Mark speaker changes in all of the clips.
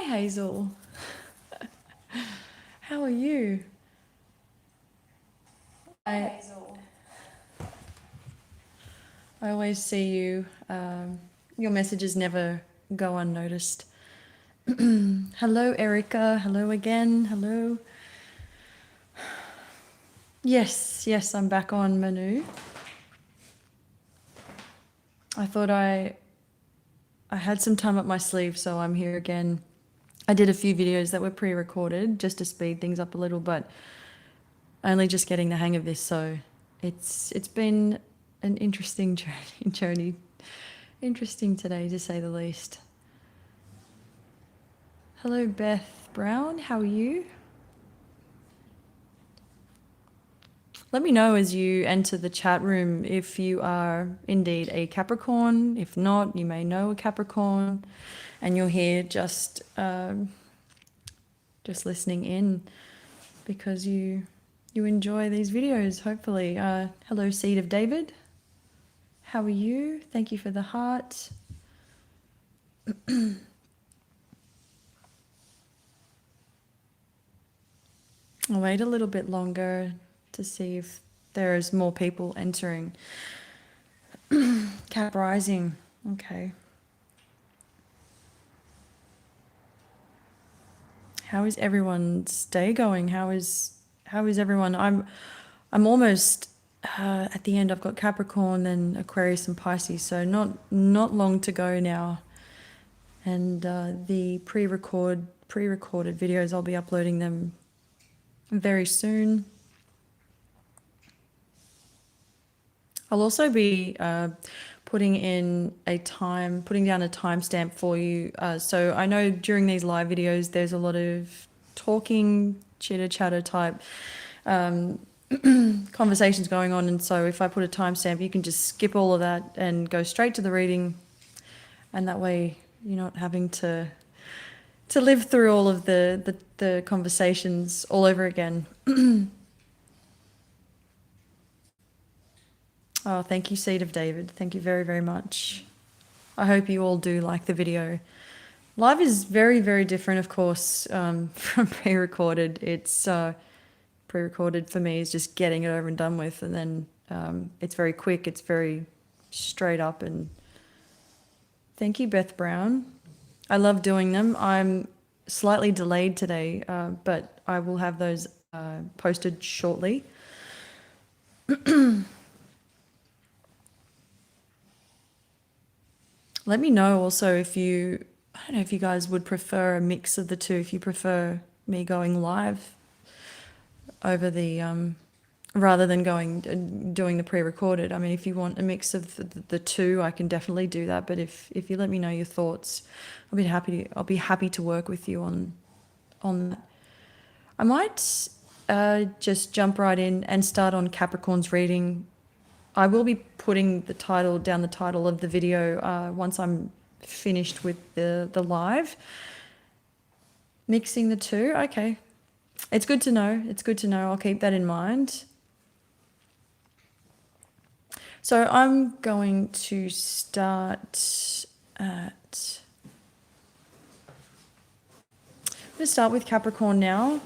Speaker 1: Hazel. How are you? I I always see you. Your messages never go unnoticed. Hello, Erica. Hello again. Hello. Yes, I'm back on, Manu. I thought I had some time up my sleeve, so I'm here again. I did a few videos that were pre-recorded just to speed things up a little, but only just getting the hang of this, so it's been an interesting journey. Interesting today, to say the least. Hello, Beth Brown. How are you? Let me know as you enter the chat room if you are indeed a Capricorn. If not, you may know a Capricorn, and you're here just listening in because you enjoy these videos. Hopefully, hello, Seed of David. How are you? Thank you for the heart. I'll wait a little bit longer to see if there's more people entering. Cap Rising. Okay. How is everyone's day going? How is everyone? I'm almost at the end. I've got Capricorn, then Aquarius and Pisces, so not long to go now. And the pre-recorded videos, I'll be uploading them very soon. I'll also be putting down a timestamp for you. So I know during these live videos, there's a lot of talking, chitter chatter type conversations going on. And so if I put a timestamp, you can just skip all of that and go straight to the reading. And that way you're not having to live through all of the conversations all over again. Oh, thank you, Seed of David. Thank you very, very much. I hope you all do like the video. Live is very, very different, of course, from pre-recorded. It's pre-recorded for me is just getting it over and done with, and then it's very quick. It's very straight up. And thank you, Beth Brown. I love doing them. I'm slightly delayed today, but I will have those posted shortly. Let me know also if I don't know if you guys would prefer a mix of the two, if you prefer me going live over the, rather than doing the pre-recorded. I mean, if you want a mix of the two, I can definitely do that. But if you let me know your thoughts, I'll be happy to work with you on that. I might just jump right in and start on Capricorn's reading. I will be putting the title of the video once I'm finished with the live. Mixing the two, okay. It's good to know. I'll keep that in mind. So I'm going to start with Capricorn now.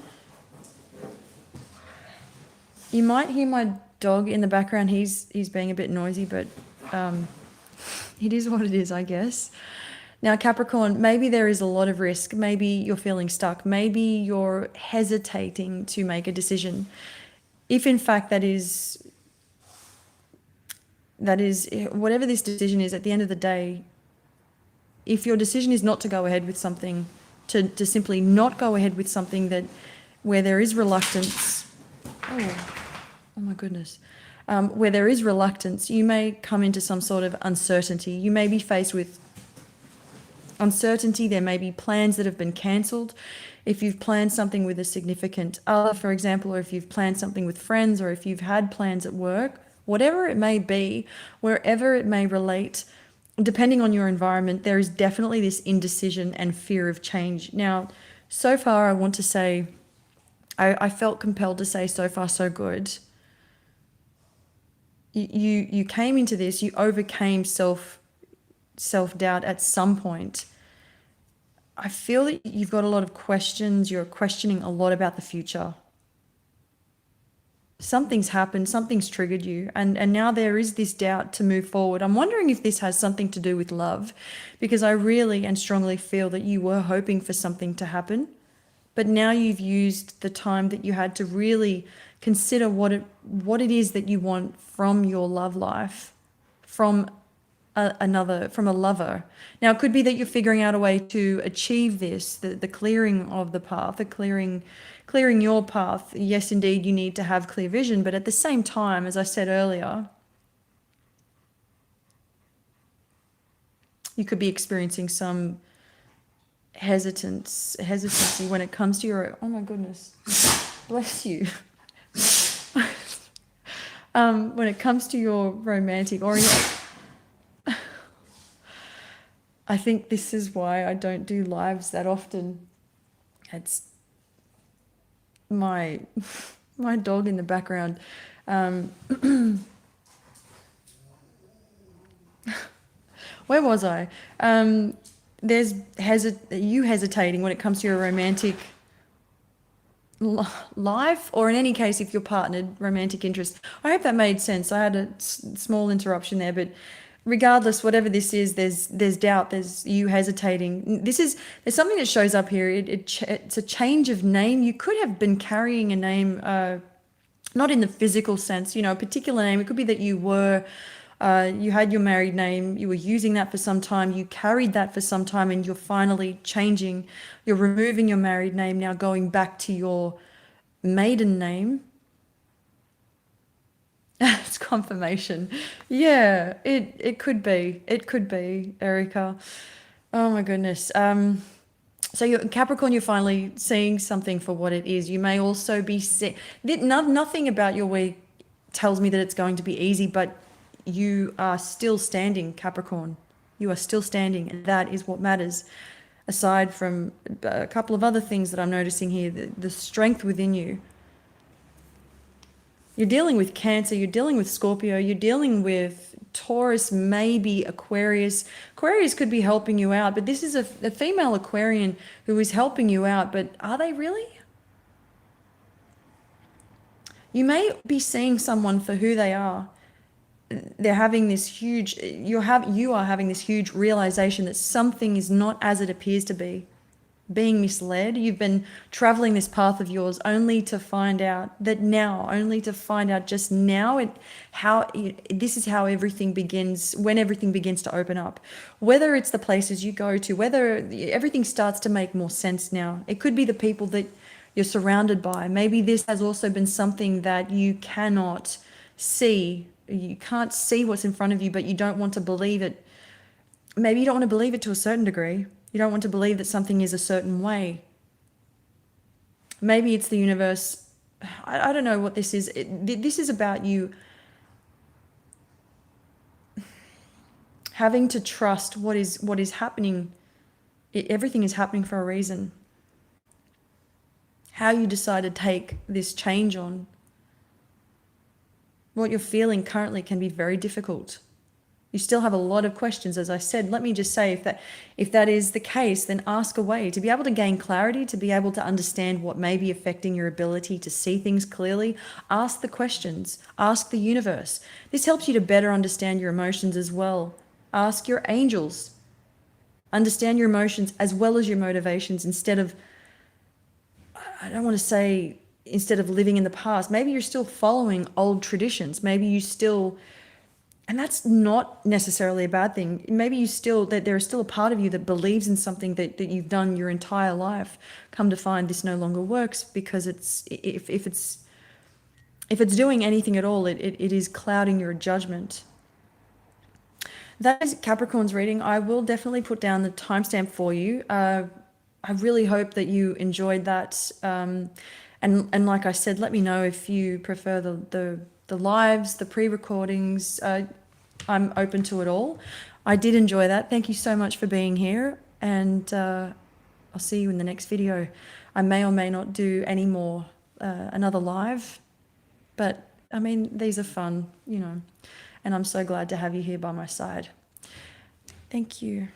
Speaker 1: You might hear my dog in the background. He's being a bit noisy, but it is what it is, I guess. Now, Capricorn, maybe there is a lot of risk. Maybe you're feeling stuck. Maybe you're hesitating to make a decision. If in fact that is whatever this decision is, at the end of the day, if your decision is not to go ahead with something, to simply not go ahead with something where there is reluctance, oh my goodness, where there is reluctance, you may come into some sort of uncertainty. You may be faced with uncertainty. There may be plans that have been cancelled. If you've planned something with a significant other, for example, or if you've planned something with friends, or if you've had plans at work, whatever it may be, wherever it may relate, depending on your environment, there is definitely this indecision and fear of change. Now, so far, I want to say, I felt compelled to say so far so good. You came into this, you overcame self-doubt at some point. I feel that you've got a lot of questions. You're questioning a lot about the future. Something's happened, something's triggered you, and now there is this doubt to move forward. I'm wondering if this has something to do with love, because I really and strongly feel that you were hoping for something to happen, but now you've used the time that you had to really consider what it is that you want from your love life, from from a lover. Now, it could be that you're figuring out a way to achieve this, the clearing of the path, the clearing your path. Yes, indeed, you need to have clear vision, but at the same time, as I said earlier, you could be experiencing some hesitancy when it comes to your, oh my goodness, bless you. When it comes to your romantic orientation. I think this is why I don't do lives that often. It's my dog in the background. Where was I? There's you hesitating when it comes to your romantic life, or in any case, if you're partnered, romantic interest. I hope that made sense. I had a small interruption there, but regardless, whatever this is, there's doubt, there's you hesitating. There's something that shows up here. It's a change of name. You could have been carrying a name, not in the physical sense, a particular name. It could be that you had your married name, you were using that for some time, you carried that for some time, and you're finally changing. You're removing your married name, now going back to your maiden name. It's confirmation. Yeah, it could be. It could be, Erica. Oh my goodness. So you're Capricorn, you're finally seeing something for what it is. You may also be nothing about your week tells me that it's going to be easy, but you are still standing, Capricorn. You are still standing, and that is what matters. Aside from a couple of other things that I'm noticing here, the strength within you. You're dealing with Cancer, you're dealing with Scorpio, you're dealing with Taurus, maybe Aquarius. Aquarius could be helping you out, but this is a female Aquarian who is helping you out, but are they really? You may be seeing someone for who they are. They're having this huge, you are having this huge realization that something is not as it appears to be. Being misled. You've been traveling this path of yours only to find out just now this is how everything begins, when everything begins to open up. Whether it's the places you go to, whether everything starts to make more sense now. It could be the people that you're surrounded by. Maybe this has also been something that you cannot see. You can't see what's in front of you, but you don't want to believe it. Maybe you don't want to believe it to a certain degree. You don't want to believe that something is a certain way. Maybe it's the universe. I don't know what this is. This is about you having to trust what is happening. Everything is happening for a reason. How you decide to take this change on, what you're feeling currently, can be very difficult. You still have a lot of questions, as I said. Let me just say, if that is the case, then ask away. To be able to gain clarity, to be able to understand what may be affecting your ability to see things clearly, ask the questions, ask the universe. This helps you to better understand your emotions as well. Ask your angels. Understand your emotions as well as your motivations, instead of, I don't want to say instead of living in the past. Maybe you're still following old traditions. Maybe you still... And that's not necessarily a bad thing. Maybe that there is still a part of you that believes in something that you've done your entire life. Come to find this no longer works, because if it's doing anything at all, it is clouding your judgment. That is Capricorn's reading. I will definitely put down the timestamp for you. I really hope that you enjoyed that. And like I said, let me know if you prefer the lives, the pre-recordings. I'm open to it all. I did enjoy that. Thank you so much for being here, and I'll see you in the next video. I may or may not do any more, another live, but I mean, these are fun, and I'm so glad to have you here by my side. Thank you.